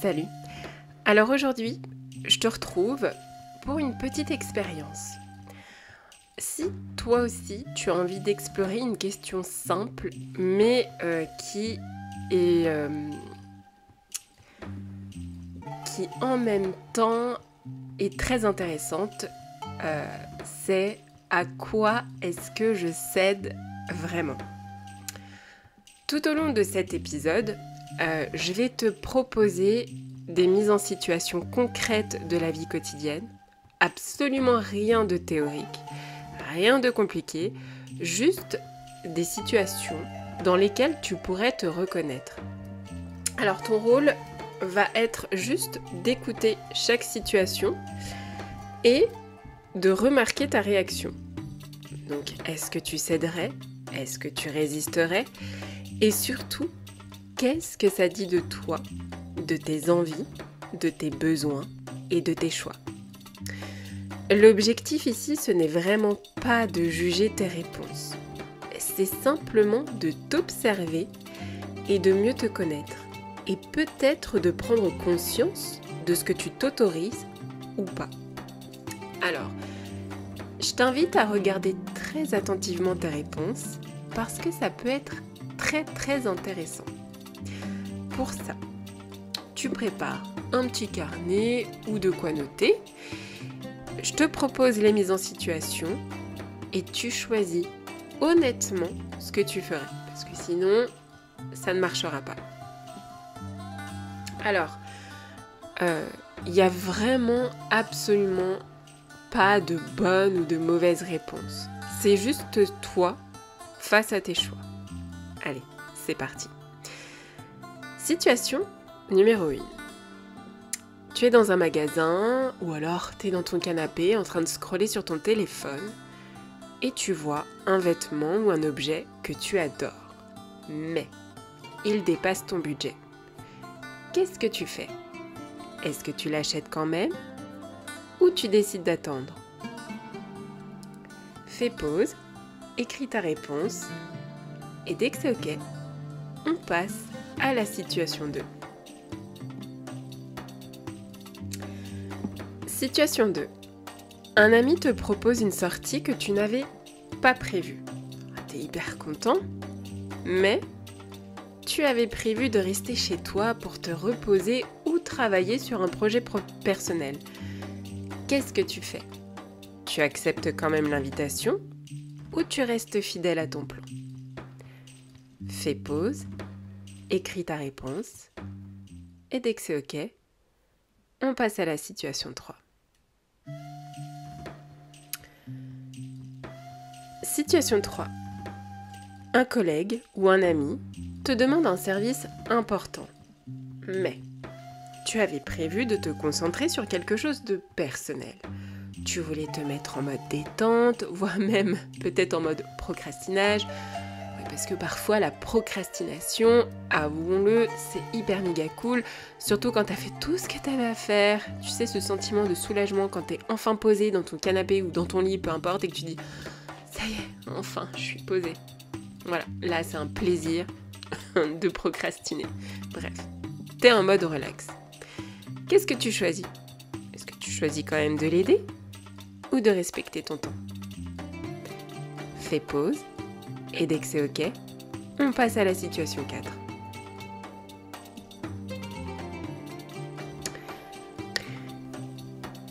Salut. Alors aujourd'hui, je te retrouve pour une petite expérience. Si toi aussi tu as envie d'explorer une question simple mais qui en même temps est très intéressante, c'est à quoi est-ce que je cède vraiment? Tout au long de cet épisode, je vais te proposer des mises en situation concrètes de la vie quotidienne, absolument rien de théorique, rien de compliqué, juste des situations dans lesquelles tu pourrais te reconnaître. Alors ton rôle va être juste d'écouter chaque situation et de remarquer ta réaction. Donc, est-ce que tu céderais? Est-ce que tu résisterais? Et surtout, qu'est-ce que ça dit de toi, de tes envies, de tes besoins et de tes choix? L'objectif ici, ce n'est vraiment pas de juger tes réponses. C'est simplement de t'observer et de mieux te connaître. Et peut-être de prendre conscience de ce que tu t'autorises ou pas. Alors, je t'invite à regarder très attentivement tes réponses parce que ça peut être très intéressant. Pour ça, tu prépares un petit carnet ou de quoi noter. Je te propose les mises en situation et tu choisis honnêtement ce que tu ferais. Parce que sinon, ça ne marchera pas. Alors, il n'y a vraiment absolument pas de bonne ou de mauvaise réponse. C'est juste toi face à tes choix. Allez, c'est parti. Situation numéro 1. Tu es dans un magasin ou alors tu es dans ton canapé en train de scroller sur ton téléphone et tu vois un vêtement ou un objet que tu adores. Mais il dépasse ton budget. Qu'est-ce que tu fais? Est-ce que tu l'achètes quand même ou tu décides d'attendre? Fais pause, écris ta réponse et dès que c'est OK, on passe à la situation 2. Situation 2. Un ami te propose une sortie que tu n'avais pas prévue. T'es hyper content, mais tu avais prévu de rester chez toi pour te reposer ou travailler sur un projet personnel. Qu'est-ce que tu fais? Tu acceptes quand même l'invitation ou tu restes fidèle à ton plan? Fais pause, écris ta réponse et dès que c'est OK, on passe à la situation 3. Situation 3. Un collègue ou un ami te demande un service important, mais tu avais prévu de te concentrer sur quelque chose de personnel. Tu voulais te mettre en mode détente, voire même peut-être en mode procrastinage. Oui, parce que parfois la procrastination, avouons-le, c'est hyper méga cool, surtout quand t'as fait tout ce que t'avais à faire. Tu sais, ce sentiment de soulagement quand t'es enfin posé dans ton canapé ou dans ton lit, peu importe, et que tu dis « ça y est, enfin, je suis posée ». Voilà, là c'est un plaisir de procrastiner. Bref, t'es en mode relax. Qu'est-ce que tu choisis? Est-ce que tu choisis quand même de l'aider ou de respecter ton temps? Fais pause et dès que c'est OK, on passe à la situation 4.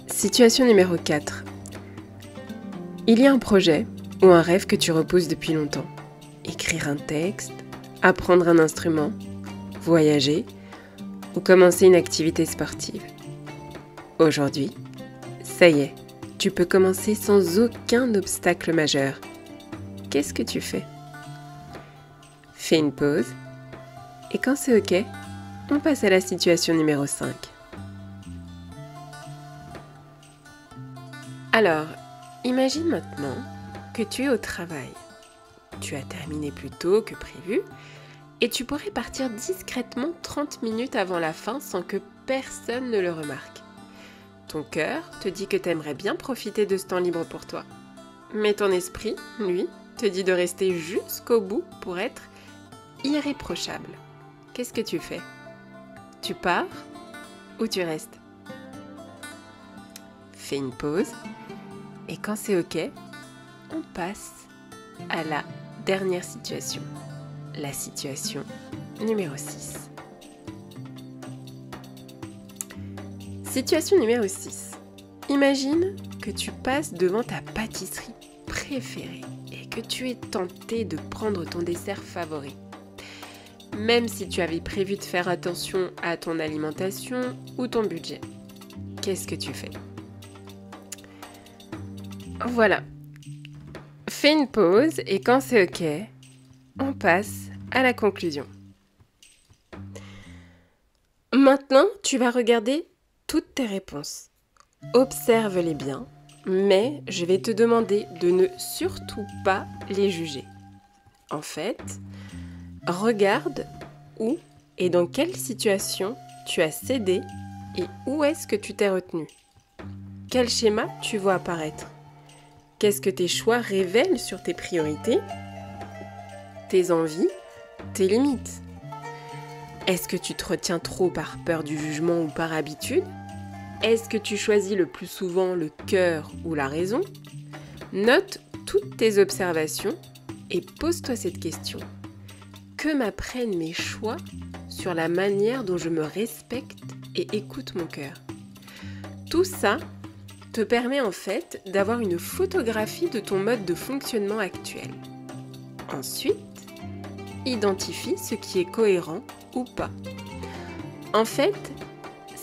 Situation numéro 4. Il y a un projet ou un rêve que tu repousses depuis longtemps. Écrire un texte, apprendre un instrument, voyager ou commencer une activité sportive. Aujourd'hui, ça y est, tu peux commencer sans aucun obstacle majeur. Qu'est-ce que tu fais? Fais une pause et quand c'est OK, on passe à la situation numéro 5. Alors, imagine maintenant que tu es au travail. Tu as terminé plus tôt que prévu et tu pourrais partir discrètement 30 minutes avant la fin sans que personne ne le remarque. Ton cœur te dit que tu aimerais bien profiter de ce temps libre pour toi. Mais ton esprit, lui, te dit de rester jusqu'au bout pour être irréprochable. Qu'est-ce que tu fais? Tu pars ou tu restes? Fais une pause et quand c'est OK, on passe à la dernière situation, la situation numéro 6. Situation numéro 6. Imagine que tu passes devant ta pâtisserie préférée et que tu es tenté de prendre ton dessert favori. Même si tu avais prévu de faire attention à ton alimentation ou ton budget. Qu'est-ce que tu fais? Voilà. Fais une pause et quand c'est OK, on passe à la conclusion. Maintenant, tu vas regarder toutes tes réponses. Observe-les bien, mais je vais te demander de ne surtout pas les juger. En fait, regarde où et dans quelle situation tu as cédé et où est-ce que tu t'es retenu. Quel schéma tu vois apparaître? Qu'est-ce que tes choix révèlent sur tes priorités, tes envies, tes limites? Est-ce que tu te retiens trop par peur du jugement ou par habitude? Est-ce que tu choisis le plus souvent le cœur ou la raison? Note toutes tes observations et pose-toi cette question. Que m'apprennent mes choix sur la manière dont je me respecte et écoute mon cœur? Tout ça te permet en fait d'avoir une photographie de ton mode de fonctionnement actuel. Ensuite, identifie ce qui est cohérent ou pas. En fait,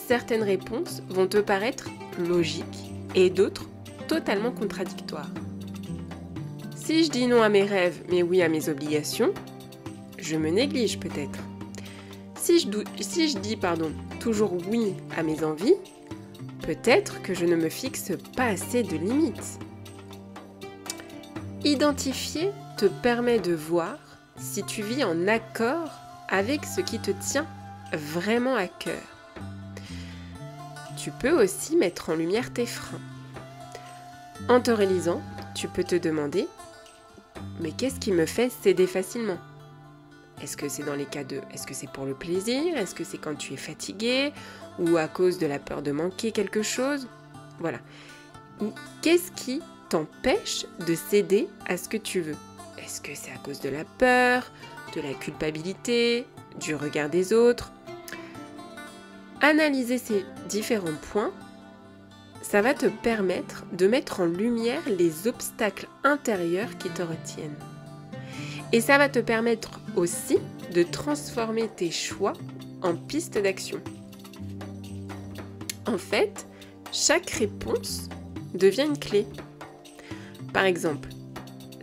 certaines réponses vont te paraître logiques et d'autres totalement contradictoires. Si je dis non à mes rêves mais oui à mes obligations, je me néglige peut-être. Si je dis toujours oui à mes envies, peut-être que je ne me fixe pas assez de limites. Identifier te permet de voir si tu vis en accord avec ce qui te tient vraiment à cœur. Tu peux aussi mettre en lumière tes freins. En te réalisant, tu peux te demander « Mais qu'est-ce qui me fait céder facilement ?» Est-ce que c'est est-ce que c'est pour le plaisir? Est-ce que c'est quand tu es fatigué? Ou à cause de la peur de manquer quelque chose? Voilà. Qu'est-ce qui t'empêche de céder à ce que tu veux? Est-ce que c'est à cause de la peur, de la culpabilité, du regard des autres? Analyser ces différents points, ça va te permettre de mettre en lumière les obstacles intérieurs qui te retiennent. Et ça va te permettre aussi de transformer tes choix en pistes d'action. En fait, chaque réponse devient une clé. Par exemple,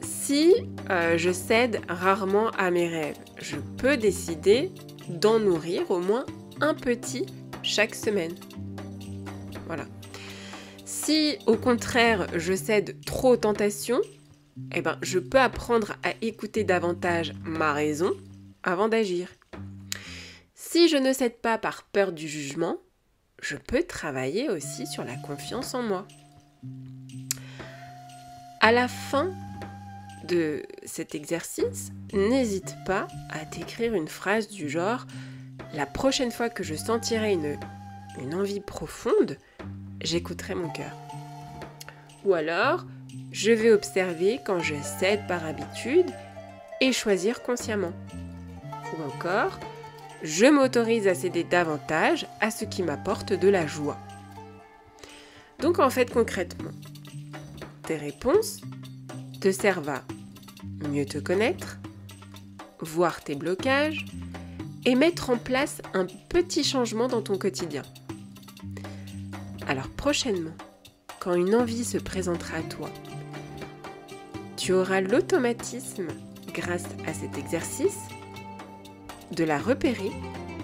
si je cède rarement à mes rêves, je peux décider d'en nourrir au moins un petit chaque semaine. Voilà. Si au contraire je cède trop aux tentations, je peux apprendre à écouter davantage ma raison avant d'agir. Si je ne cède pas par peur du jugement, je peux travailler aussi sur la confiance en moi. À la fin de cet exercice, n'hésite pas à t'écrire une phrase du genre « La prochaine fois que je sentirai une envie profonde, j'écouterai mon cœur. » Ou alors « Je vais observer quand je cède par habitude et choisir consciemment. » Ou encore « Je m'autorise à céder davantage à ce qui m'apporte de la joie. » Donc en fait concrètement, tes réponses te servent à mieux te connaître, voir tes blocages et mettre en place un petit changement dans ton quotidien. Alors prochainement, quand une envie se présentera à toi, tu auras l'automatisme, grâce à cet exercice, de la repérer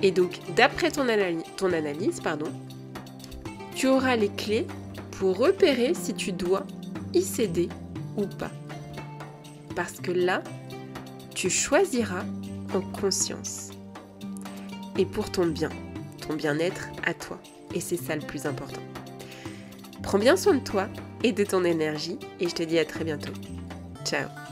et donc d'après ton analyse, tu auras les clés pour repérer si tu dois y céder ou pas. Parce que là, tu choisiras en conscience. Et pour ton bien-être à toi. Et c'est ça le plus important. Prends bien soin de toi et de ton énergie et je te dis à très bientôt. Ciao!